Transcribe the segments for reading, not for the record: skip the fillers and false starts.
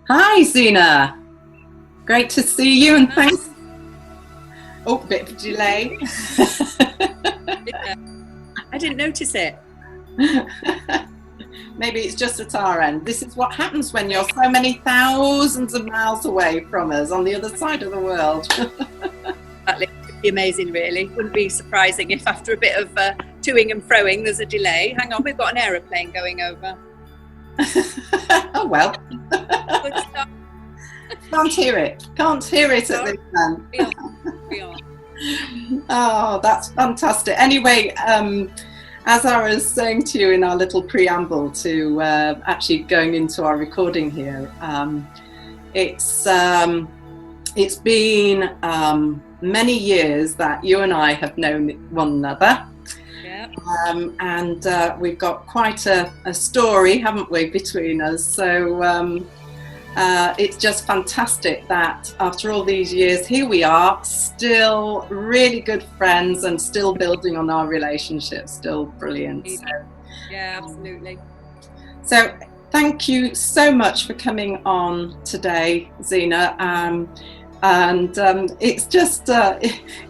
Hi, Zena. Great to see you, and thanks. Oh, a bit of a delay. I didn't notice it. Maybe it's just at our end. This is what happens when you're so many thousands of miles away from us on the other side of the world. That would be amazing, really. Wouldn't be surprising if after a bit of toing and froing there's a delay. Hang on, we've got an aeroplane going over. Oh well. Can't hear it. Can't hear it at this time. We are. Oh, that's fantastic. Anyway, as I was saying to you in our little preamble to actually going into our recording here, it's been many years that you and I have known one another. Yeah. And we've got quite a story, haven't we, between us? So it's just fantastic that after all these years, here we are, still really good friends and still building on our relationship, still brilliant. So, yeah, absolutely. So thank you so much for coming on today, Zena. And it's just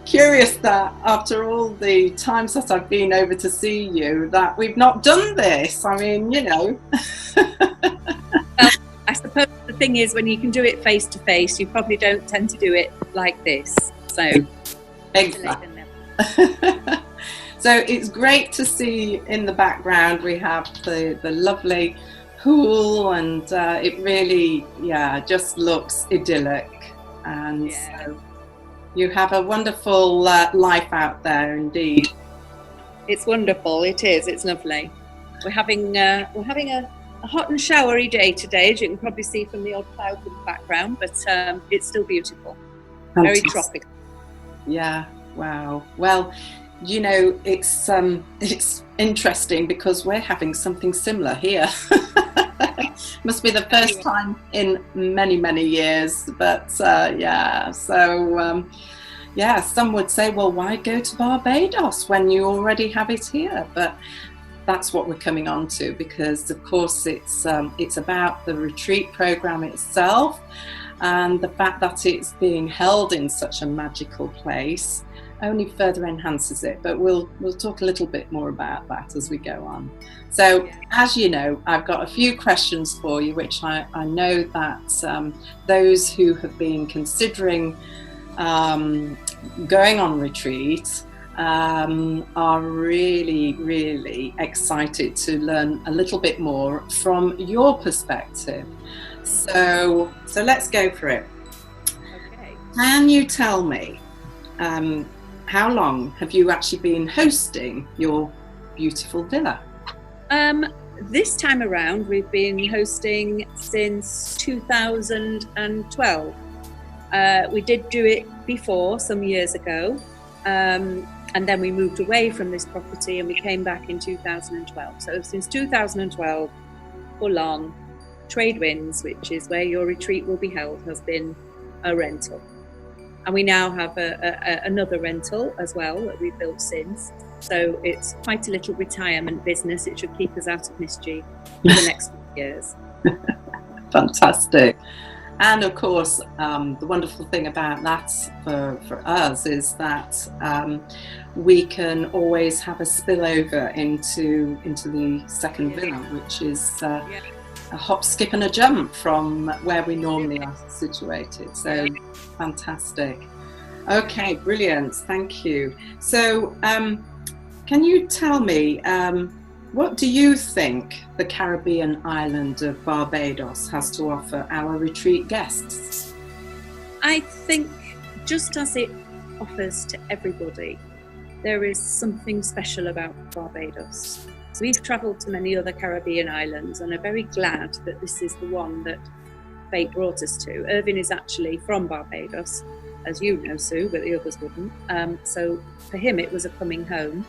curious that after all the times that I've been over to see you, that we've not done this. I mean, you know. Well, I suppose the thing is, when you can do it face to face, you probably don't tend to do it like this. So, exactly. So it's great to see in the background we have the lovely pool, and it really, just looks idyllic. And so you have a wonderful life out there, indeed. It's wonderful. It is. It's lovely. We're having a hot and showery day today, as you can probably see from the odd clouds in the background. But it's still beautiful. Fantastic. Very tropical. Yeah. Wow. Well, you know, it's interesting because we're having something similar here. Must be the first time in many years, but some would say, well, why go to Barbados when you already have it here? But that's what we're coming on to, because of course it's about the retreat program itself, and the fact that it's being held in such a magical place only further enhances it. But we'll talk a little bit more about that as we go on. So, as you know, I've got a few questions for you, which I know that those who have been considering going on retreat are really excited to learn a little bit more from your perspective. So let's go for it. Okay. Can you tell me how long have you actually been hosting your beautiful villa? This time around, we've been hosting since 2012. We did do it before, some years ago, and then we moved away from this property and we came back in 2012. So since 2012, full on Trade Winds, which is where your retreat will be held, has been a rental. And we now have another rental as well that we've built since. So it's quite a little retirement business. It should keep us out of mischief for the next few years. Fantastic. And of course, the wonderful thing about that for us is that we can always have a spillover into the second villa, which is a hop, skip and a jump from where we normally are situated. So fantastic. Okay, brilliant. Thank you. So can you tell me, what do you think the Caribbean island of Barbados has to offer our retreat guests? I think, just as it offers to everybody, there is something special about Barbados. We've travelled to many other Caribbean islands and are very glad that this is the one that fate brought us to. Irvin is actually from Barbados, as you know, Sue, but the others wouldn't. So for him, it was a coming home.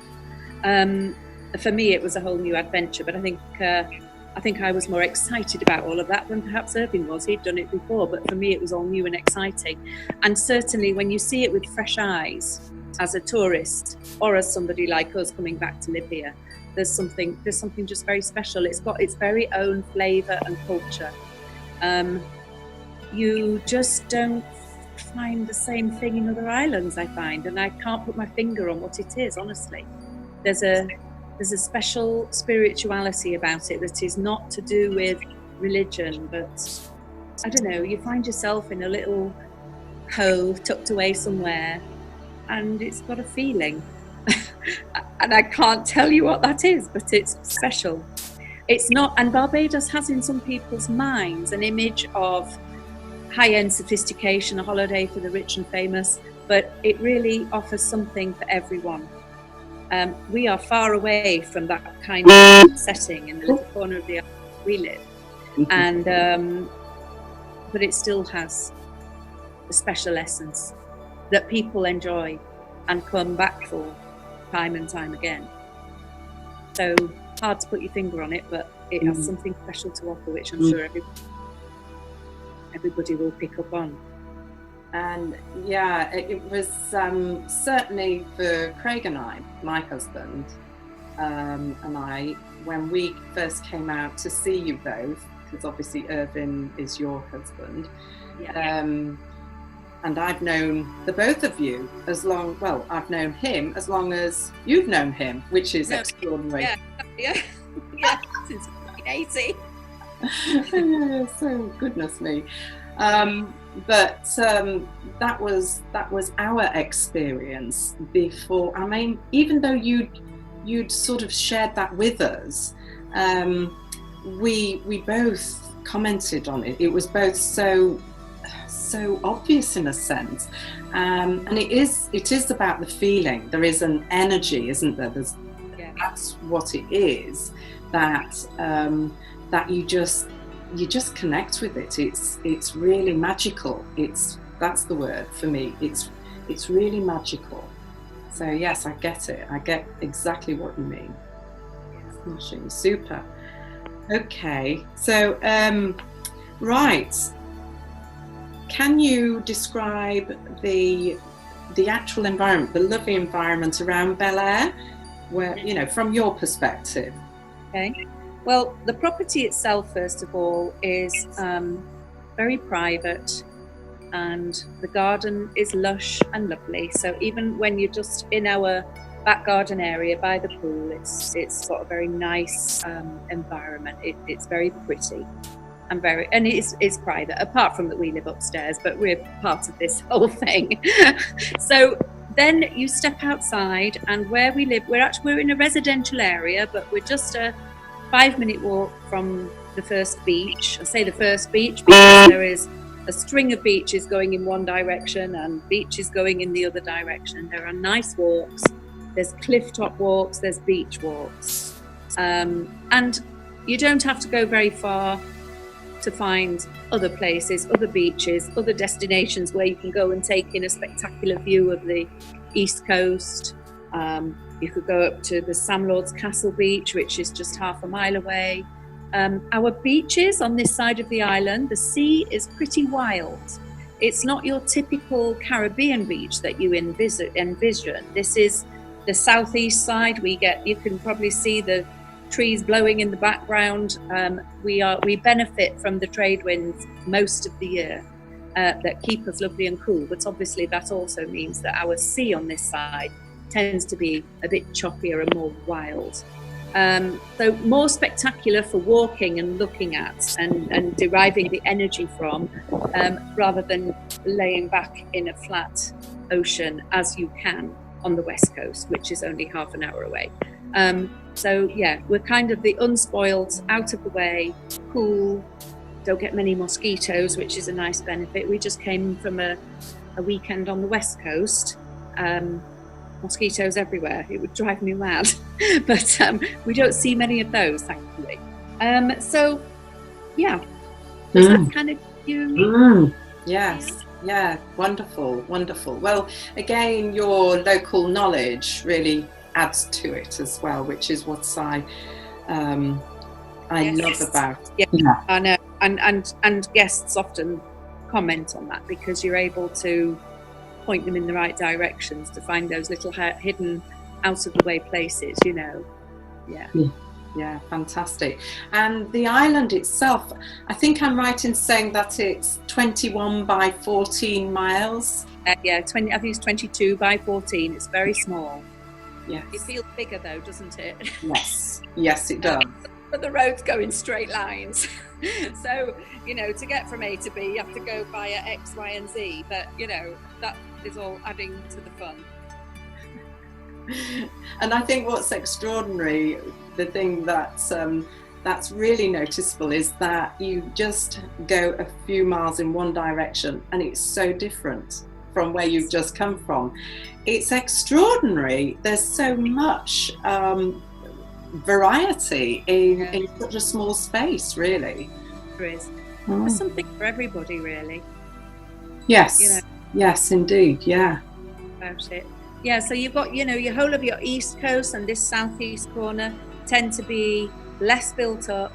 For me, it was a whole new adventure, but I think I was more excited about all of that than perhaps Irvin was. He'd done it before, but for me, it was all new and exciting. And certainly when you see it with fresh eyes, as a tourist or as somebody like us coming back to live here, there's something just very special. It's got its very own flavour and culture. you just don't find the same thing in other islands, I find, and I can't put my finger on what it is, honestly. There's a special spirituality about it that is not to do with religion, but I don't know, you find yourself in a little cove tucked away somewhere, and it's got a feeling. And I can't tell you what that is, but it's special. It's not, and Barbados has in some people's minds an image of high-end sophistication, a holiday for the rich and famous, but it really offers something for everyone. We are far away from that kind of setting in the little corner of the island we live, and but it still has a special essence that people enjoy and come back for time and time again. So hard to put your finger on it, but it has something special to offer, which I'm sure everybody will pick up on. And yeah, it was certainly for Craig and I, my husband, and I, when we first came out to see you both, because obviously Irvin is your husband, and I've known the both of you as long, well, I've known him as long as you've known him, which is extraordinary. Yeah, since 1980. So goodness me. But that was our experience before. I mean, even though you'd sort of shared that with us, we both commented on it. It was both so obvious in a sense, and it is about the feeling. There is an energy, isn't there? That's what it is. That you just connect with it. It's really magical. That's the word for me. It's really magical. So yes, I get it. I get exactly what you mean. Smashing, super. Okay, so right. Can you describe the actual environment, the lovely environment around Bel Air, where from your perspective? Okay. Well, the property itself, first of all, is very private, and the garden is lush and lovely. So even when you're just in our back garden area by the pool, it's got a very nice environment. It's very pretty and it's private. Apart from that, we live upstairs, but we're part of this whole thing. So then you step outside, and where we live, we're in a residential area, but we're just a 5-minute walk from the first beach. I say the first beach because there is a string of beaches going in one direction and beaches going in the other direction. There are nice walks, there's cliff top walks, there's beach walks, and you don't have to go very far to find other places, other beaches, other destinations where you can go and take in a spectacular view of the East Coast. You could go up to the Sam Lord's Castle Beach, which is just half a mile away. Our beaches on this side of the island, the sea is pretty wild. It's not your typical Caribbean beach that you envision. This is the southeast side. You can probably see the trees blowing in the background. We benefit from the trade winds most of the year that keep us lovely and cool. But obviously that also means that our sea on this side tends to be a bit choppier and more wild. So more spectacular for walking and looking at and deriving the energy from, rather than laying back in a flat ocean as you can on the west coast, which is only half an hour away. So yeah, we're kind of the unspoiled, out of the way, cool, don't get many mosquitoes, which is a nice benefit. We just came from a weekend on the west coast. Mosquitoes everywhere. It would drive me mad. But we don't see many of those, thankfully. So yeah, does that kind of you? Yes. Yeah, wonderful. Well, again, your local knowledge really adds to it as well, which is what I love about. Yeah, I know, and guests often comment on that because you're able to point them in the right directions to find those little hidden, out of the way places. Yeah. Yeah, fantastic. And the island itself, I think I'm right in saying that it's 21 by 14 miles. Yeah, 20. I think it's 22 by 14. It's very small. Yes. It feels bigger though, doesn't it? Yes, yes, it does. But the roads go in straight lines. So, you know, to get from A to B, you have to go via X, Y, and Z. But, you know, that is all adding to the fun. And I think what's extraordinary, the thing that's really noticeable, is that you just go a few miles in one direction and it's so different from where you've just come from. It's extraordinary. There's so much variety in such a small space, really. There is. There's something for everybody, really. Yes. You know, yes, indeed. Yeah. About it. Yeah, so you've got, you know, your whole of your east coast and this southeast corner tend to be less built up,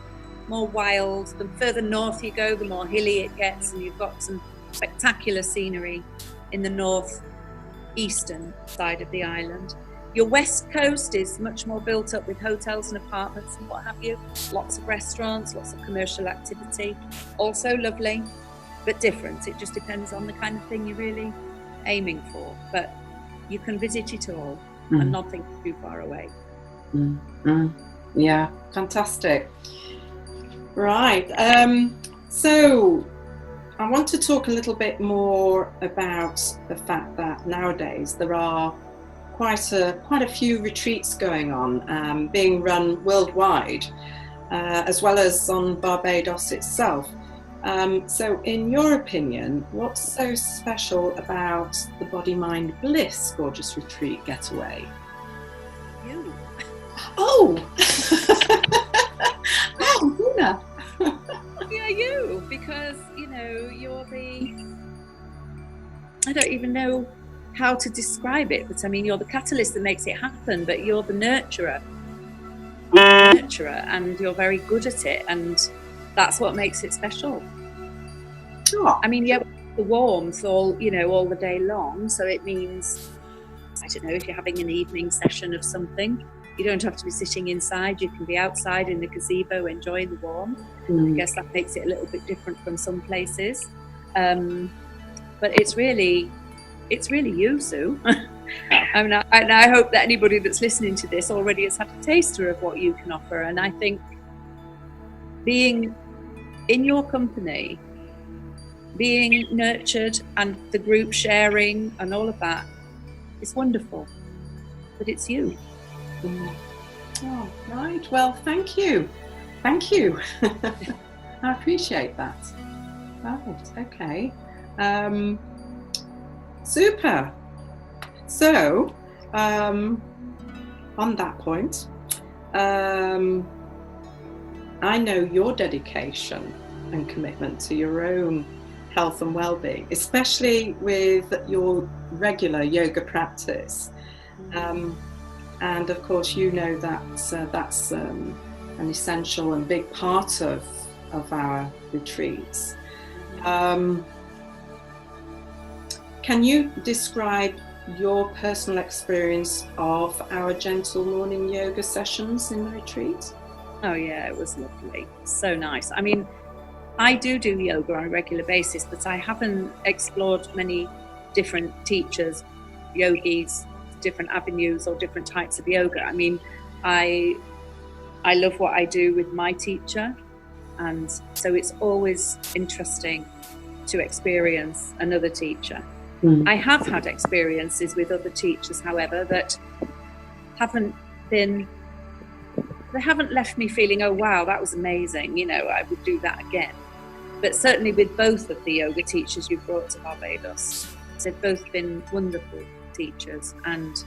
more wild. The further north you go, the more hilly it gets, and you've got some spectacular scenery in the northeastern side of the island. Your west coast is much more built up with hotels and apartments and what have you. Lots of restaurants, lots of commercial activity. Also lovely, but different. It just depends on the kind of thing you're really aiming for. But you can visit it all and nothing too far away. Yeah, fantastic. Right. So I want to talk a little bit more about the fact that nowadays there are quite a few retreats going on, being run worldwide, as well as on Barbados itself. So in your opinion, what's so special about the Body-Mind-Bliss Gorgeous Retreat Getaway? You. Oh! Oh, Zena. Yeah, you, because, you know, you're I don't even know how to describe it, but I mean, you're the catalyst that makes it happen, but you're the nurturer, and you're very good at it, and that's what makes it special. Sure. I mean, yeah, the warmth all the day long, so it means, I don't know, if you're having an evening session of something, you don't have to be sitting inside, you can be outside in the gazebo enjoying the warmth. I guess that makes it a little bit different from some places, but it's really you, Sue. I mean, I hope that anybody that's listening to this already has had a taster of what you can offer, and I think being in your company, being nurtured, and the group sharing and all of that, it's wonderful, but it's you. Oh, right. Well, thank you. I appreciate that. Right. Okay. Super. So, on that point, I know your dedication and commitment to your own health and well-being, especially with your regular yoga practice. And of course, you know that that's an essential and big part of our retreats. Can you describe your personal experience of our gentle morning yoga sessions in the retreat? Oh yeah, it was lovely. So nice. I mean, I do yoga on a regular basis, but I haven't explored many different teachers, yogis, different avenues or different types of yoga. I mean, I love what I do with my teacher, and so it's always interesting to experience another teacher. I have had experiences with other teachers, however, that haven't left me feeling, oh wow, that was amazing, you know, I would do that again. But certainly with both of the yoga teachers you've brought to Barbados, they've both been wonderful teachers, and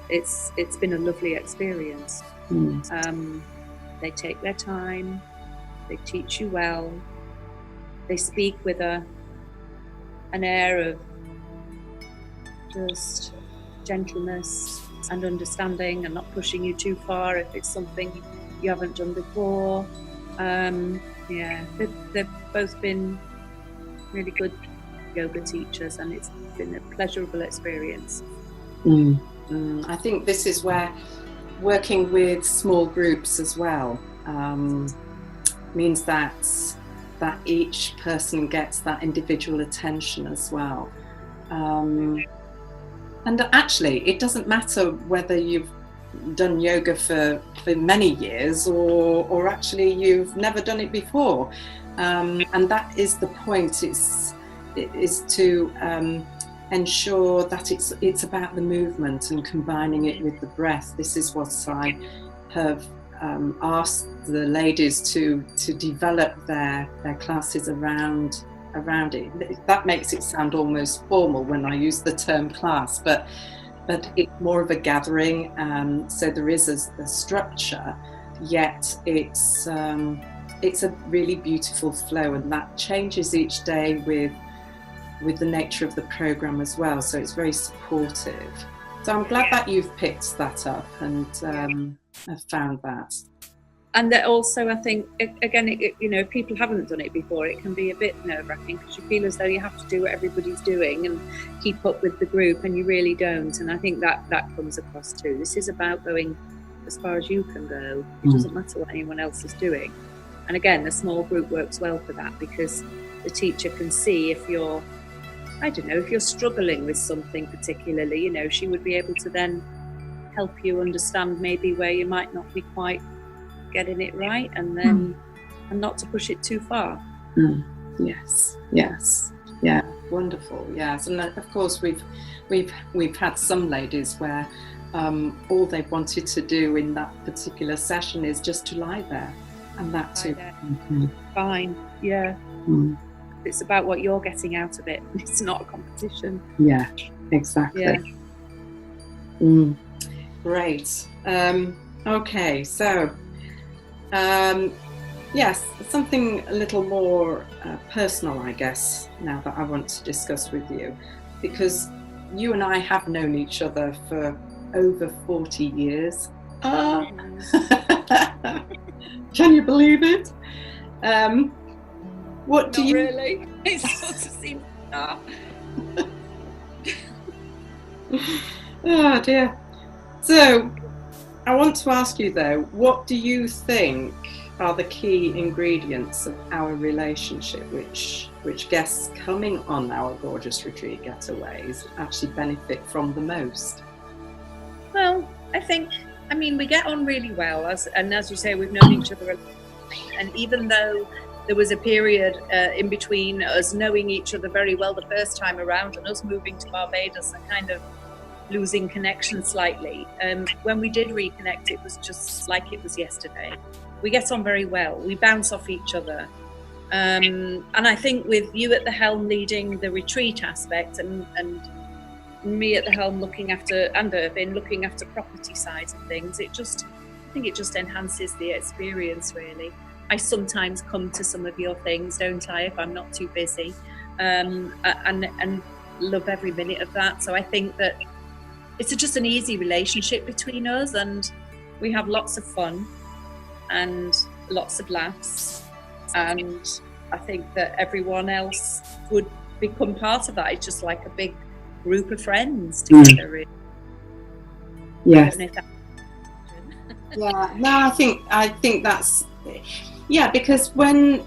it's been a lovely experience. They take their time, they teach you well, they speak with an air of just gentleness and understanding, and not pushing you too far if it's something you haven't done before. They've both been really good yoga teachers, and it's been a pleasurable experience. I think this is where working with small groups as well means that each person gets that individual attention as well. And actually, it doesn't matter whether you've done yoga for many years or actually you've never done it before. And that is the point. It is to ensure that it's about the movement and combining it with the breath. This is what I have asked the ladies to develop their classes around it. That makes it sound almost formal when I use the term class, but it's more of a gathering. So there is a structure, yet it's a really beautiful flow, and that changes each day with the nature of the program as well. So it's very supportive. So I'm glad that you've picked that up and have found that. And that also, I think, again, if people haven't done it before, it can be a bit nerve-wracking because you feel as though you have to do what everybody's doing and keep up with the group, and you really don't. And I think that comes across too. This is about going as far as you can go. It doesn't matter what anyone else is doing. And again, the small group works well for that because the teacher can see if you're struggling with something particularly, she would be able to then help you understand maybe where you might not be quite getting it right, and then and not to push it too far. Yes, yeah, wonderful. Yes, and of course we've had some ladies where all they wanted to do in that particular session is just to lie there, and that too. Fine, yeah. It's about what you're getting out of it. It's not a competition. Yeah, exactly. Yeah. Great. Okay, so yes, something a little more personal, I guess, now that I want to discuss with you, because you and I have known each other for over 40 years. Can you believe it? What do you really? It sort of seems Oh dear. So I want to ask you though, what do you think are the key ingredients of our relationship which guests coming on our gorgeous retreat getaways actually benefit from the most? Well, I mean we get on really well, as you say, we've known each other, and even though there was a period in between us knowing each other very well the first time around and us moving to Barbados and kind of losing connection slightly. When we did reconnect, it was just like it was yesterday. We get on very well. We bounce off each other. And I think with you at the helm leading the retreat aspect and me at the helm looking after, and Irvin looking after property sides of things, I think it just enhances the experience really. I sometimes come to some of your things, don't I, if I'm not too busy, and love every minute of that. So I think that it's just an easy relationship between us, and we have lots of fun and lots of laughs, and I think that everyone else would become part of that. It's just like a big group of friends together. Really. Yes. Yeah. No, I think that's. Yeah, because when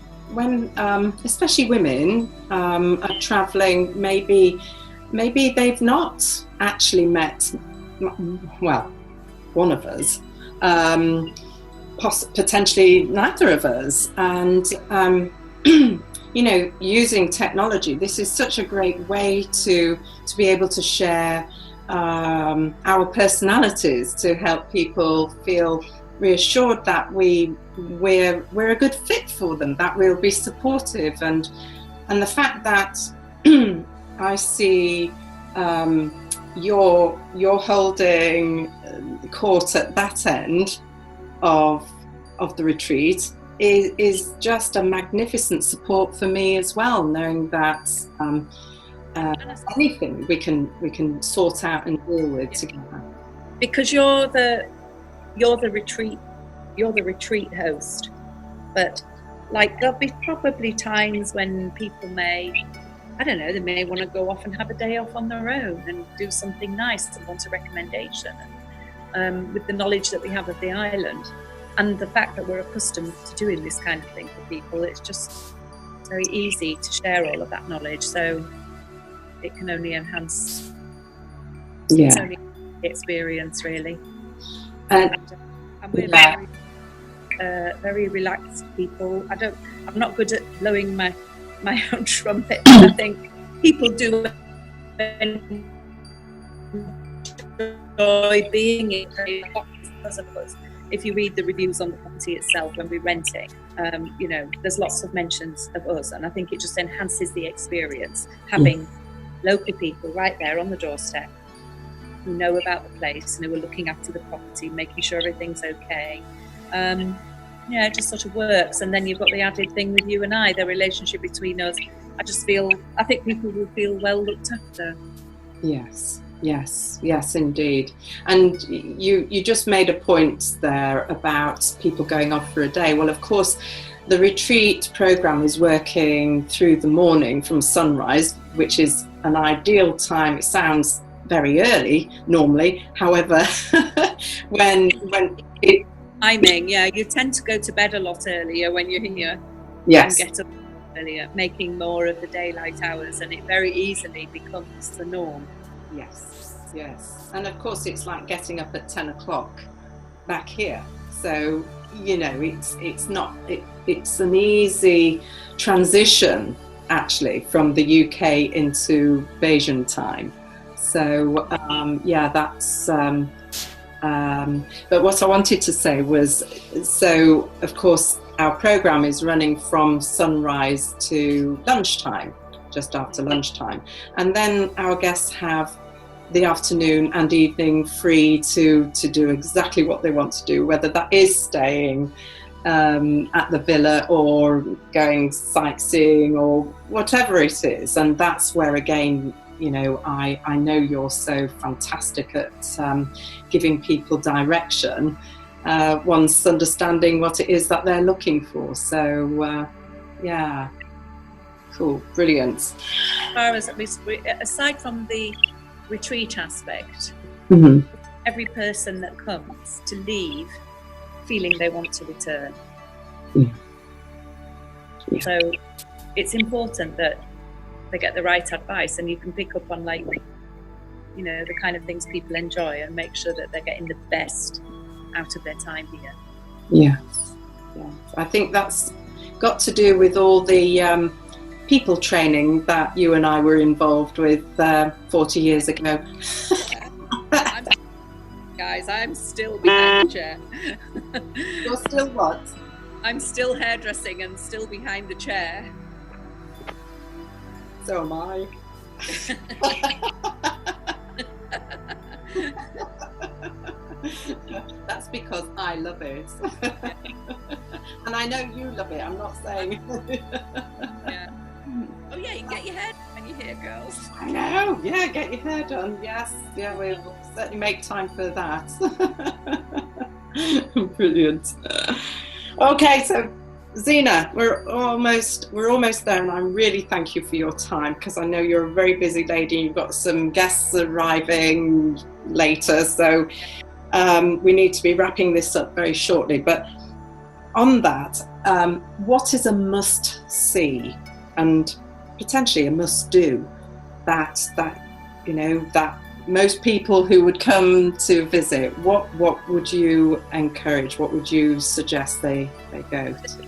especially women are traveling, maybe they've not actually met, well, one of us, potentially neither of us, and using technology, this is such a great way to be able to share our personalities, to help people feel reassured that we're a good fit for them, that we'll be supportive, and the fact that I see you're holding court at that end of the retreat is just a magnificent support for me as well, knowing that anything we can sort out and deal with together. Because you're the retreat host, but like there'll be probably times when people may, I don't know, they may want to go off and have a day off on their own and do something nice and want a recommendation, with the knowledge that we have of the island and the fact that we're accustomed to doing this kind of thing for people. It's just very easy to share all of that knowledge, so it can only enhance the experience, really. And we're very relaxed people. I'm not good at blowing my own trumpet. I think people do enjoy being in because of us. If you read the reviews on the property itself when we rent it, there's lots of mentions of us, and I think it just enhances the experience having local people right there on the doorstep who know about the place and who are looking after the property, making sure everything's okay. It just sort of works. And then you've got the added thing with you and I, the relationship between us. I think people will feel well looked after. Yes, indeed. And you just made a point there about people going off for a day. Well, of course, the retreat program is working through the morning from sunrise, which is an ideal time. It sounds very early normally, however, when it timing, you tend to go to bed a lot earlier when you're here. Yes. And get up earlier, making more of the daylight hours, and it very easily becomes the norm. Yes. And of course it's like getting up at 10 o'clock back here, so it's an easy transition actually from the UK into Bayesian time. So that's but what I wanted to say was, so of course our program is running from sunrise to lunchtime, just after lunchtime, and then our guests have the afternoon and evening free to do exactly what they want to do, whether that is staying at the villa or going sightseeing or whatever it is. And that's where, again, I know you're so fantastic at giving people direction once understanding what it is that they're looking for. So cool, brilliant. As far as aside from the retreat aspect, every person that comes to leave feeling they want to return. So it's important that they get the right advice, and you can pick up on the kind of things people enjoy and make sure that they're getting the best out of their time here. Yes. I think that's got to do with all the people training that you and I were involved with 40 years ago. Guys, I'm still behind the chair. You're still what? I'm still hairdressing and still behind the chair. So am I. That's because I love it. And I know you love it, I'm not saying. Oh yeah, you can get your hair done when you're here, girls. I know, get your hair done, yes. We'll certainly make time for that. Brilliant. Okay, so Zena, we're almost there, and I really thank you for your time, because I know you're a very busy lady. You've got some guests arriving later, so we need to be wrapping this up very shortly. But on that, what is a must-see and potentially a must-do that most people who would come to visit, what would you encourage? What would you suggest they go to?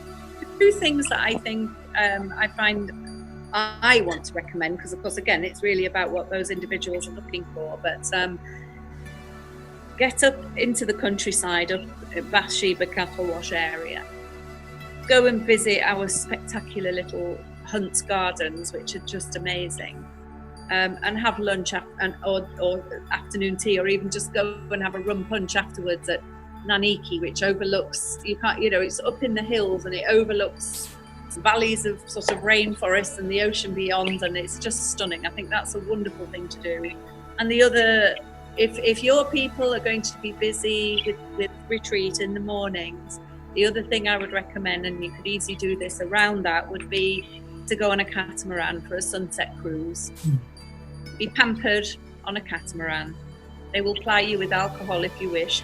Two things that I think I find I want to recommend, because of course again it's really about what those individuals are looking for, but get up into the countryside of Bathsheba Cattle Wash area. Go and visit our spectacular little Hunt's Gardens, which are just amazing. And have lunch or afternoon tea, or even just go and have a rum punch afterwards at Naniki, which overlooks, it's up in the hills and it overlooks valleys of sort of rainforest and the ocean beyond, and it's just stunning. I think that's a wonderful thing to do. And the other, if your people are going to be busy with retreat in the mornings, the other thing I would recommend, and you could easily do this around that, would be to go on a catamaran for a sunset cruise. Be pampered on a catamaran, They will ply you with alcohol if you wish.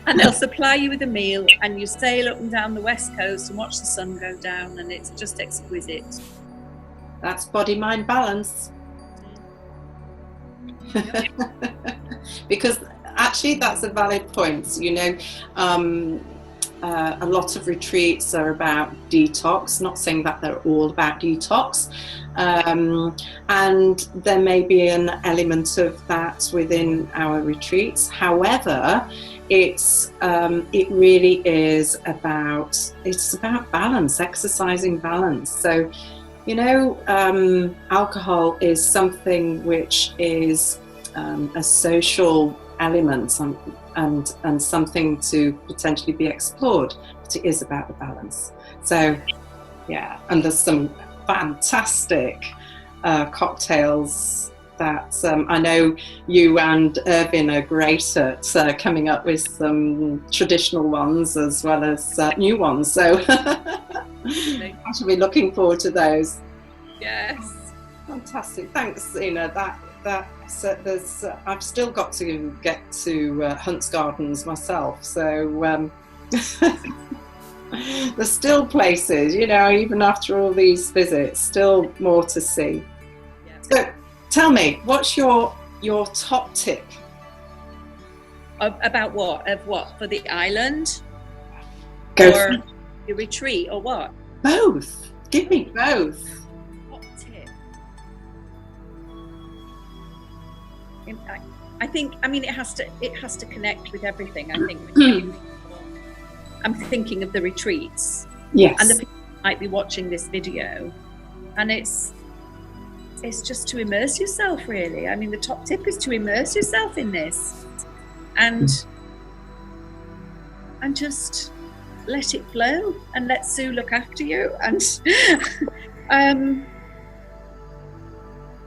And they'll supply you with a meal, and you sail up and down the west coast and watch the sun go down, and it's just exquisite. That's body-mind balance. Because actually that's a valid point. You know, a lot of retreats are about detox, not saying that they're all about detox, and there may be an element of that within our retreats. However, it really is about, it's about balance, exercising balance. So, you know, alcohol is something which is a social element and something to potentially be explored, but it is about the balance. So yeah, and there's some fantastic cocktails that I know you and Irvin are great at coming up with some traditional ones as well as new ones, so I should be looking forward to those. Yes, fantastic. Thanks, Zena. There's I've still got to get to Hunt's Gardens myself, so there's still places, you know, even after all these visits, still more to see. Yeah. So tell me, what's your top tip? About what? Of what? For the island? Go or your retreat, or what? Both. Give me both. Top tip? I think, I mean, it has to connect with everything. I think I'm thinking of the retreats. Yes. And the people might be watching this video, and it's just to immerse yourself, really. I mean, the top tip is to immerse yourself in this, and just let it flow, and let Sue look after you, and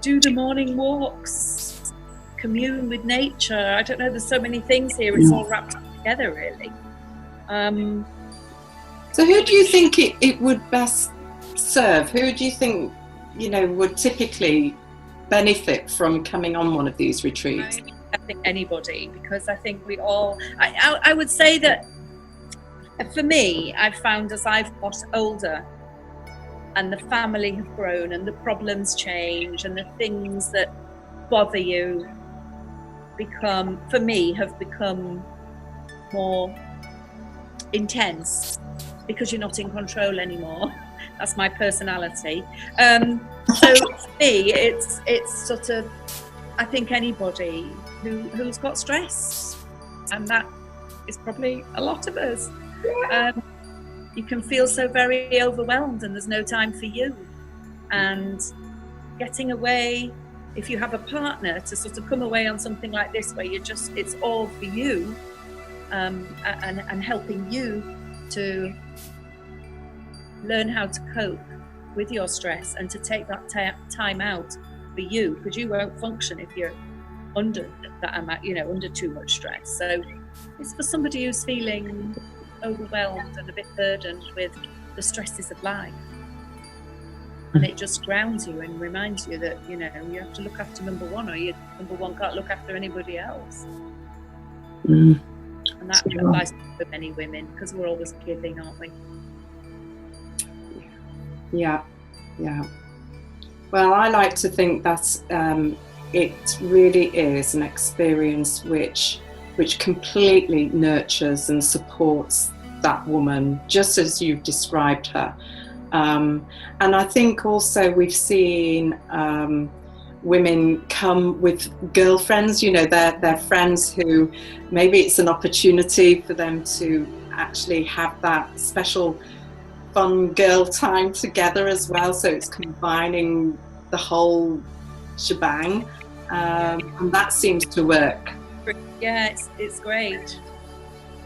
do the morning walks, commune with nature. I don't know, there's so many things here. It's all wrapped up together, really. So who do you think it would best serve? Who do you think, you know, would typically benefit from coming on one of these retreats? I think anybody, because I think we all, I would say that for me, I've found as I've got older and the family have grown and the problems change and the things that bother you have become more intense, because you're not in control anymore. That's my personality. So for me, it's sort of, I think anybody who's got stress, and that is probably a lot of us. You can feel so very overwhelmed and there's no time for you. And getting away, if you have a partner, to sort of come away on something like this where it's all for you, and helping you to learn how to cope with your stress and to take that time out for you, because you won't function if you're under that amount, you know, under too much stress. So it's for somebody who's feeling overwhelmed and a bit burdened with the stresses of life, and it just grounds you and reminds you that, you know, you have to look after number one, or your number one can't look after anybody else. And that applies to many women, because we're always giving, aren't we? Yeah. Well, I like to think that it really is an experience which completely nurtures and supports that woman, just as you've described her. And I think also we've seen women come with girlfriends, you know, they're friends who maybe it's an opportunity for them to actually have that special fun girl time together as well. So it's combining the whole shebang, and that seems to work. Yeah, it's great.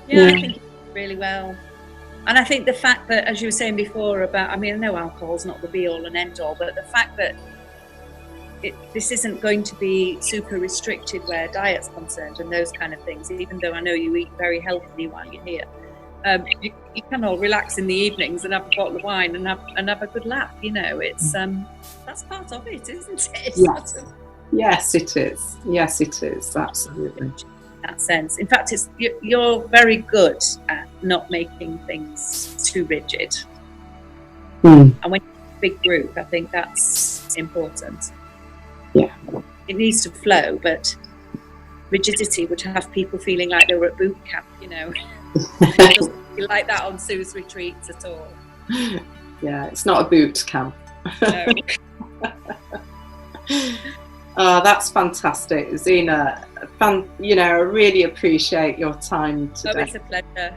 Yeah, I think it's really well. And I think the fact that, as you were saying before about, I mean, I know alcohol's not the be all and end all, but the fact that this isn't going to be super restricted where diet's concerned and those kind of things, even though I know you eat very healthily while you're here. You can all relax in the evenings and have a bottle of wine and have a good laugh, you know. It's that's part of it, isn't it? Yes. Yes, it is. Yes, it is. Absolutely. In that sense. In fact, you're very good at not making things too rigid. And when you're in a big group, I think that's important. Yeah. It needs to flow, but rigidity would have people feeling like they were at boot camp, you know. It doesn't feel like that on Sue's retreats at all. Yeah, it's not a boot camp. No. Oh, that's fantastic, Zena. You know, I really appreciate your time today. Oh, it's a pleasure.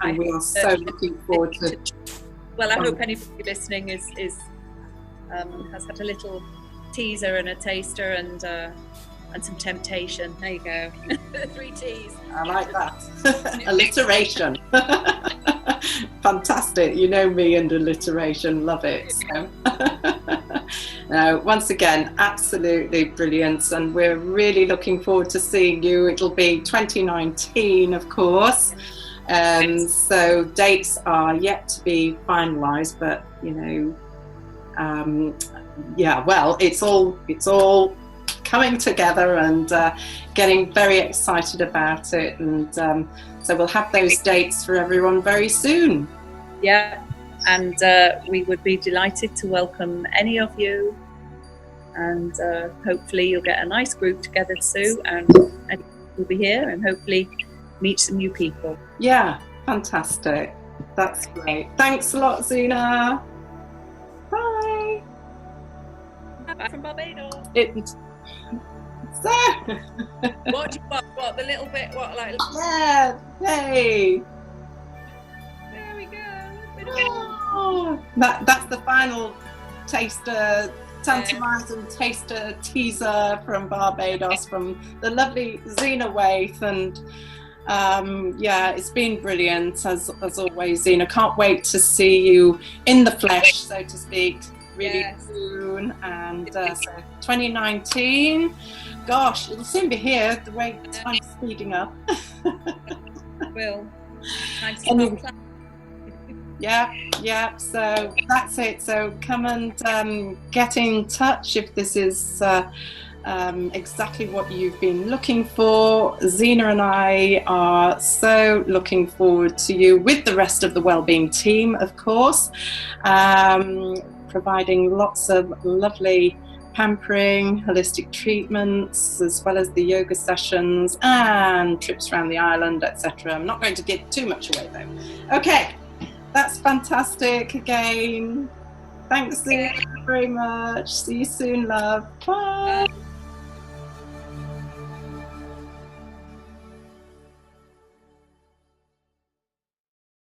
And we are so looking forward to. Well, I hope anybody listening has had a little teaser and a taster and some temptation. There you go. 3 T's. I like that. Alliteration. Fantastic. You know me and alliteration. Love it. So. Now, once again, absolutely brilliant. And we're really looking forward to seeing you. It'll be 2019, of course. So dates are yet to be finalised, but you know, yeah, well, it's all coming together and getting very excited about it, and so we'll have those dates for everyone very soon. Yeah, and we would be delighted to welcome any of you, and hopefully you'll get a nice group together, Sue, and we'll be here and hopefully meet some new people. Yeah, fantastic. That's great. Thanks a lot, Zena. Bye. Bye from Barbados. So. What do you want? What, the little bit? What, like? Yeah. Hey. There we go. Oh, that's the final taster, tantalising taster teaser from Barbados from the lovely Zena Waithe, and yeah, it's been brilliant as always, Zena. Can't wait to see you in the flesh, so to speak, really soon. And so 2019, gosh, it'll soon be here. The way time's speeding up. Will. Yeah. So that's it. So come and get in touch if this is exactly what you've been looking for. Zena and I are so looking forward to you with the rest of the Wellbeing team, of course, providing lots of lovely pampering, holistic treatments, as well as the yoga sessions and trips around the island, etc. I'm not going to give too much away though. Okay, that's fantastic again. Thanks, Zena, very much. See you soon, love. Bye.